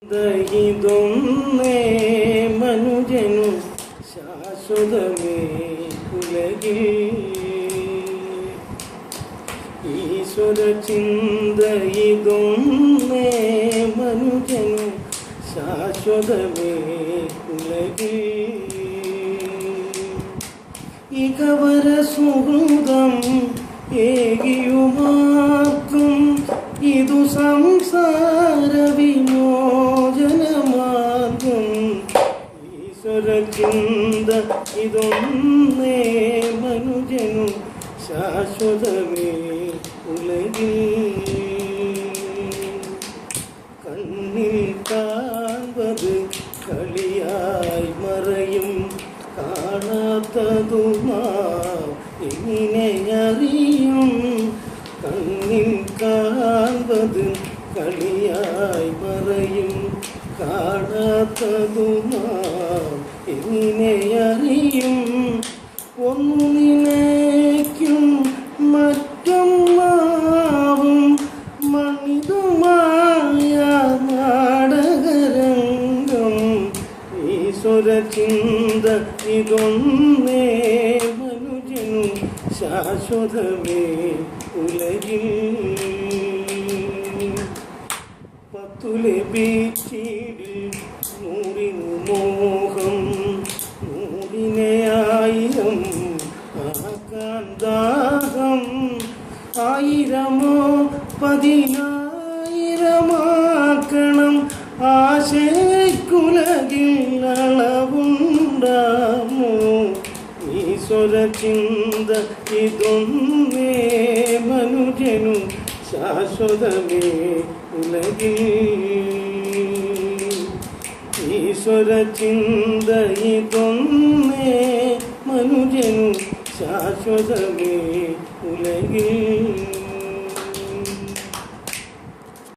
ഇതൊന്നേ മനുജനു ശാശ്വതമേ ഉലകിൽ ഈശ്വര ചിന്ത ഇതൊന്നേ മനുജനു ശാശ്വതമേ ഉലകിൽ ഇകവര സുഹൃതം ഏകിയുമാർക്കും ഇതു സംസാര വിമോചനമാർഗം ഈശ്വര ചിന്ത ഇതൊന്നേ മനുജനു ശാശ്വതമേ ഉലകിൽ കണ്ണിൽ കാൺപത് കളിയായി മറയും കാണാത്തതുമാ എങ്ങനെ അറിയും കണ്ണിൽ കാൺപത് കളിയായി മറയും കാണാത്തതുമാ എങ്ങനെ അറിയും ഒന്നു നിലയ്ക്കും മറ്റൊന്നാവും മണിതുമായ നാടകരംഗം ഈശ്വര ചിന്ത ഇതൊന്നേ മനുജനു ശാശ്വതമേ ഉലകിൽ പത്തുലെ ബീച്ചിടിൽ നൂറിനു മോഹം നൂറിനെ ആയിരം ആക്കാൻ ദാഹം ആയിരമോ പതിനായിരമാക്കണം ആശയ്ക്കുലകിൽ അളവുണ്ടാമോ ഈശ്വര ചിന്ത ഇതൊന്നേ മനുജനു ശാശ്വതമേ ഉലകിൽ ഈശ്വര ചിന്ത ഇതൊന്നേ മനുജനു ശാശ്വതമേ ഉലകിൽ